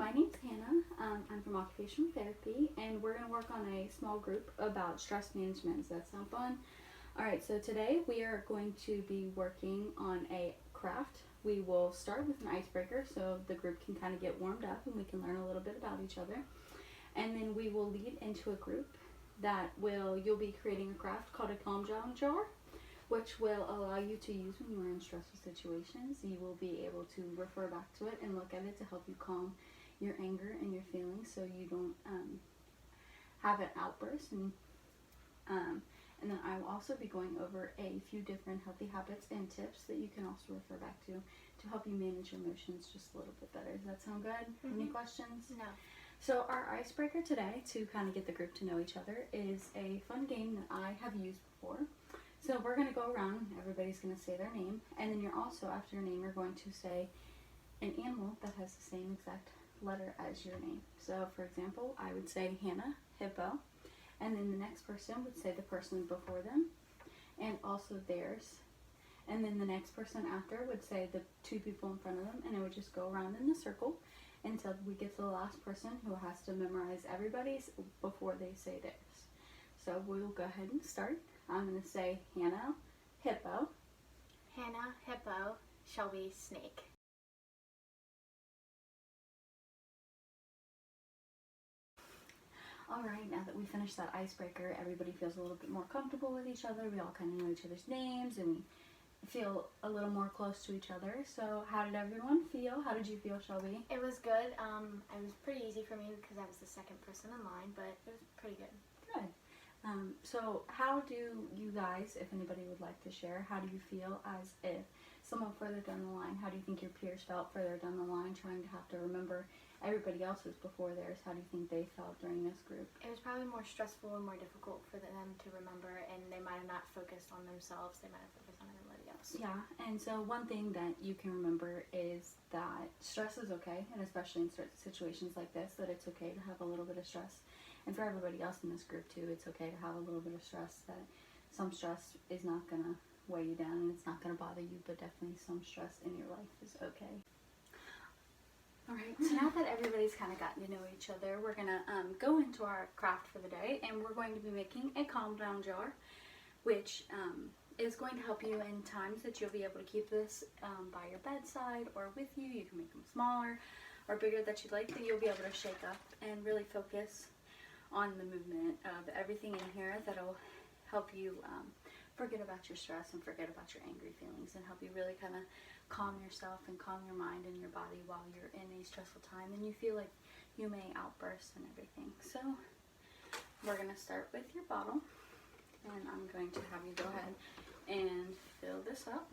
my name's Hannah. I'm from Occupational Therapy, and we're going to work on a small group about stress management. Does that sound fun? Alright, so today we are going to be working on a craft. We will start with an icebreaker so the group can kind of get warmed up and we can learn a little bit about each other. And then we will lead into a group that you'll be creating a craft called a calm down jar, which will allow you to use when you're in stressful situations. You will be able to refer back to it and look at it to help you calm your anger and your feelings so you don't have an outburst. And then I will also be going over a few different healthy habits and tips that you can also refer back to help you manage your emotions just a little bit better. Does that sound good? Any questions? No. So our icebreaker today, to kind of get the group to know each other, is a fun game that I have used before. So we're going to go around, everybody's going to say their name, and then you're also, after your name, you're going to say an animal that has the same exact letter as your name. So for example, I would say Hannah, hippo, and then the next person would say the person before them, and also theirs. And then the next person after would say the two people in front of them, and it would just go around in a circle until we get to the last person who has to memorize everybody's before they say theirs. So we'll go ahead and start. I'm going to say Hannah, hippo. Hannah, hippo. Shelby, snake. Alright, now that we finished that icebreaker, everybody feels a little bit more comfortable with each other. We all kind of know each other's names and we feel a little more close to each other. So how did everyone feel? How did you feel, Shelby? It was good. It was pretty easy for me because I was the second person in line, but it was pretty good. Good. So how do you guys, if anybody would like to share, how do you feel as if someone further down the line, how do you think your peers felt further down the line trying to have to remember everybody else's before theirs? How do you think they felt during this group? It was probably more stressful and more difficult for them to remember, and they might have not focused on themselves. They might have focused on everybody else. Yeah, and so one thing that you can remember is that stress is okay, and especially in situations like this, that it's okay to have a little bit of stress. And for everybody else in this group too, it's okay to have a little bit of stress, that some stress is not going to weigh you down and it's not going to bother you, but definitely some stress in your life is okay. Alright, so now that everybody's kind of gotten to know each other, we're going to go into our craft for the day, and we're going to be making a calm down jar, which is going to help you in times that you'll be able to keep this by your bedside or with you. You can make them smaller or bigger that you'd like, that you'll be able to shake up and really focus on the movement of everything in here that'll help you forget about your stress and forget about your angry feelings, and help you really kind of calm yourself and calm your mind and your body while you're in a stressful time and you feel like you may outburst and everything. So we're going to start with your bottle, and I'm going to have you go ahead and fill this up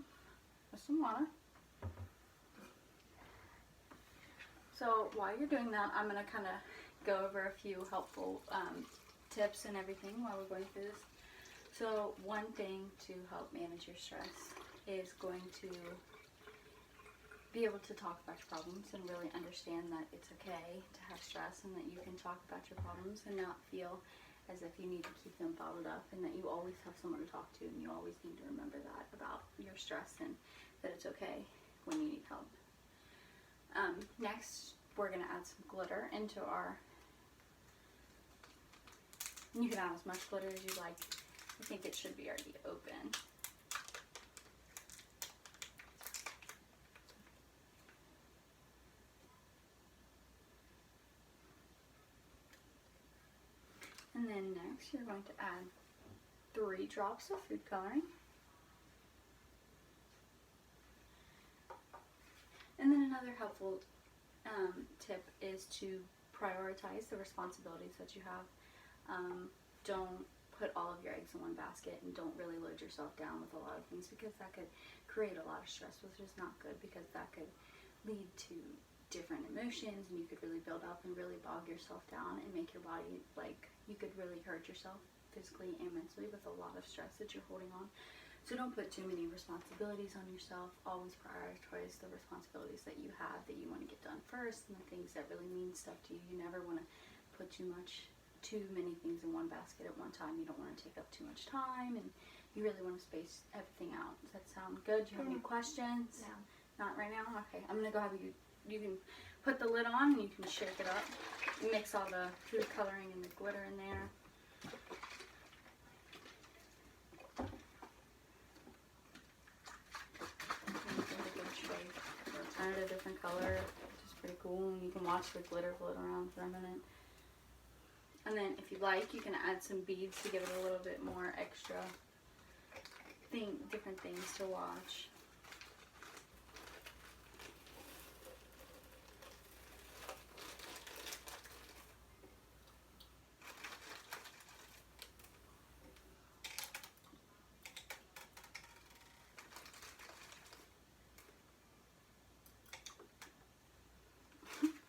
with some water. So while you're doing that, I'm going to kind of go over a few helpful tips and everything while we're going through this. So one thing to help manage your stress is going to be able to talk about your problems and really understand that it's okay to have stress, and that you can talk about your problems and not feel as if you need to keep them bottled up, and that you always have someone to talk to, and you always need to remember that about your stress, and that it's okay when you need help. Next, we're going to add some glitter into our, you can add as much glitter as you like. I think it should be already open. And then next, you're going to add 3 drops of food coloring. And then another helpful tip is to prioritize the responsibilities that you have. Don't put all of your eggs in one basket, and don't really load yourself down with a lot of things, because that could create a lot of stress, which is not good, because that could lead to different emotions, and you could really build up and really bog yourself down and make your body, like, you could really hurt yourself physically and mentally with a lot of stress that you're holding on. So don't put too many responsibilities on yourself. Always prioritize the responsibilities that you have that you want to get done first, and the things that really mean stuff to you. You never want to put too many things in one basket at one time. You don't want to take up too much time, and you really want to space everything out. Does that sound good? Do you have any questions? No. Not right now? Okay, I'm going to go have you can put the lid on and you can shake it up. Mix all the food coloring and the glitter in there. Turn it a different color, which is pretty cool, and you can watch the glitter float around for a minute. And then if you like, you can add some beads to give it a little bit more extra different things to watch.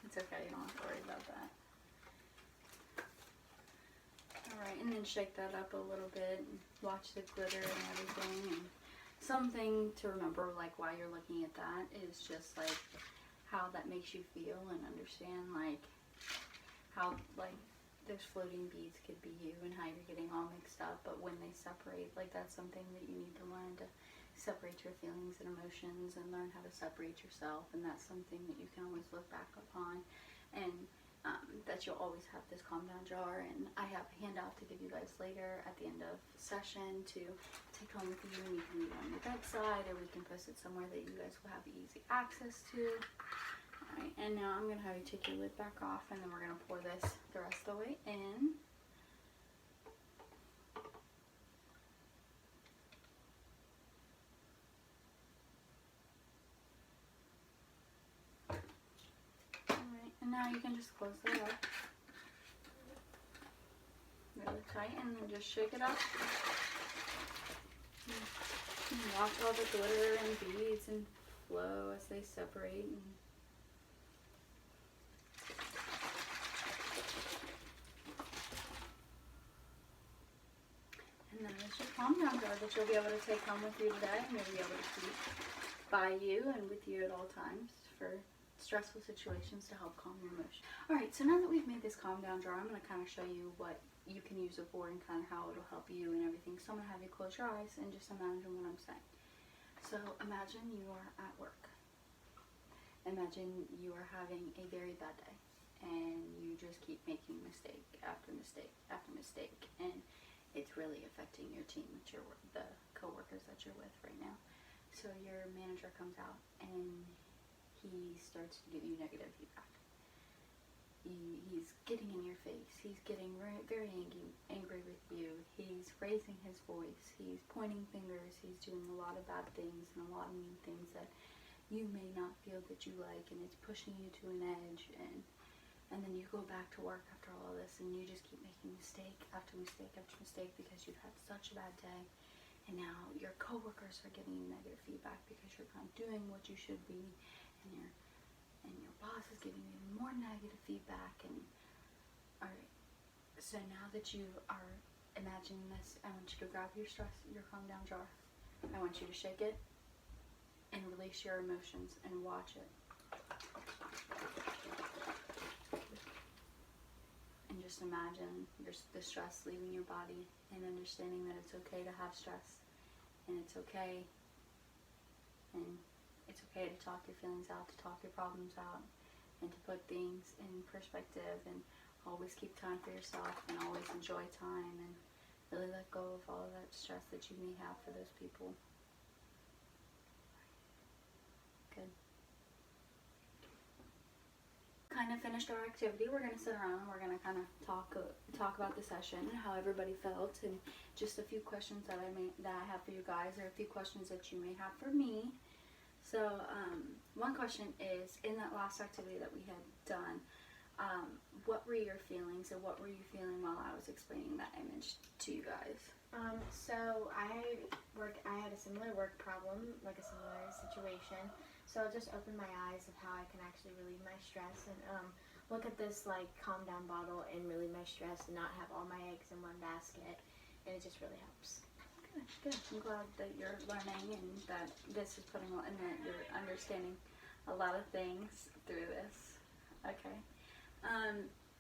It's okay, you don't have to worry about that. Alright, and then shake that up a little bit and watch the glitter and everything. And something to remember, like, while you're looking at that is just, like, how that makes you feel and understand, like, how, like, those floating beads could be you and how you're getting all mixed up. But when they separate, like, that's something that you need to learn to separate your feelings and emotions and learn how to separate yourself. And that's something that you can always look back upon, and that you'll always have this calm down jar. And I have a handout to give you guys later at the end of session to take home with you, and you can leave it on your bedside, or we can post it somewhere that you guys will have easy access to. Alright, and now I'm going to have you take your lid back off, and then we're going to pour this the rest of the way in. And now you can just close that up really tight, and then just shake it up. And watch all the glitter and beads and flow as they separate. And then it's your calm down jar that you'll be able to take home with you today, and you'll be able to keep by you and with you at all times for stressful situations to help calm your emotions. Alright, so now that we've made this calm down jar, I'm going to kind of show you what you can use it for and kind of how it'll help you and everything. So I'm going to have you close your eyes and just imagine what I'm saying. So imagine you are at work. Imagine you are having a very bad day and you just keep making mistake after mistake after mistake, and it's really affecting your team, the co-workers that you're with right now. So your manager comes out and he starts to give you negative feedback. He's getting in your face. He's getting very angry with you. He's raising his voice. He's pointing fingers. He's doing a lot of bad things and a lot of mean things that you may not feel that you like, and it's pushing you to an edge. And then you go back to work after all of this, and you just keep making mistake after mistake after mistake because you've had such a bad day. And now your coworkers are giving you negative feedback because you're not doing what you should be, and your boss is giving you more negative feedback. And alright, so now that you are imagining this, I want you to grab your calm down jar. I want you to shake it and release your emotions and watch it. And just imagine the stress leaving your body and understanding that it's okay to have stress, and it's okay, and it's okay to talk your feelings out, to talk your problems out, and to put things in perspective, and always keep time for yourself, and always enjoy time, and really let go of all of that stress that you may have for those people. Good. Kind of finished our activity. We're going to sit around and we're going to kind of talk about the session, how everybody felt, and just a few questions that I have for you guys, or a few questions that you may have for me. So one question is, in that last activity that we had done, what were your feelings, and what were you feeling while I was explaining that image to you guys? So I had a similar work problem, like a similar situation. So I'll just open my eyes of how I can actually relieve my stress, and look at this like calm down bottle and relieve my stress, and not have all my eggs in one basket, and it just really helps. Good. I'm glad that you're learning and that this is putting and that you're understanding a lot of things through this. Okay.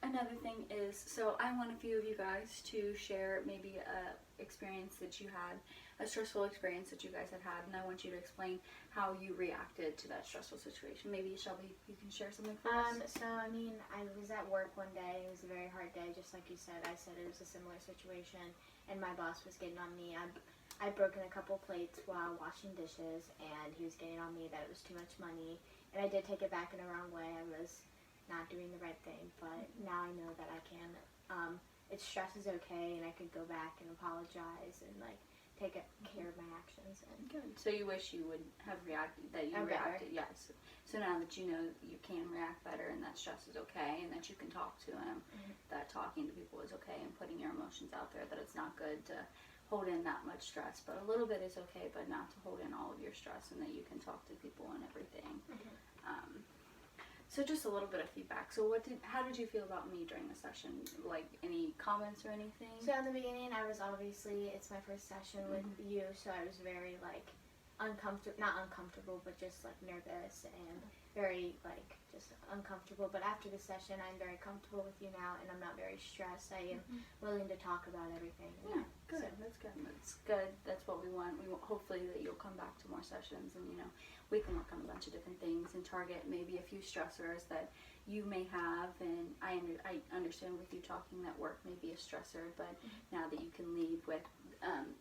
Another thing is, so I want a few of you guys to share maybe a experience that you had a stressful experience that you guys had had, and I want you to explain how you reacted to that stressful situation. Maybe, Shelby, you can share something for us? So, I mean, I was at work one day. It was a very hard day, just like you said. I said it was a similar situation, and my boss was getting on me. I'd broken a couple plates while washing dishes, and he was getting on me that it was too much money. And I did take it back in the wrong way. I was not doing the right thing, but now I know that I can. Stress is okay, and I could go back and apologize and like take care of my actions. And good. So you wish you would have reacted, that you reacted, yes. So now that you know you can react better and that stress is okay and that you can talk to him, that talking to people is okay and putting your emotions out there, that it's not good to hold in that much stress, but a little bit is okay, but not to hold in all of your stress, and that you can talk to people and everything. So just a little bit of feedback. So how did you feel about me during the session? Like, any comments or anything? So in the beginning, I was obviously, it's my first session with you, so I was very like not uncomfortable, but just like nervous and very like just uncomfortable. But after the session, I'm very comfortable with you now, and I'm not very stressed. I am willing to talk about everything. Yeah, good. So, that's good. That's good. That's what we want. Hopefully that you'll come back to more sessions, and we can work on a bunch of different things and target maybe a few stressors that you may have. And I understand with you talking that work may be a stressor, but now that you can leave with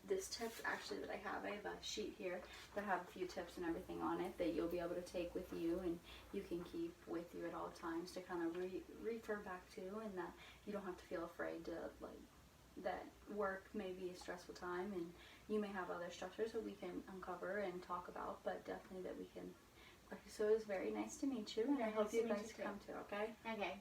this tip actually that I have a sheet here that have a few tips and everything on it that you'll be able to take with you and you can keep with you at all times to kind of refer back to, and that you don't have to feel afraid to like that work may be a stressful time and you may have other stressors that we can uncover and talk about, but definitely that we can. So it was very nice to meet you, and I hope you guys come too, okay? Okay.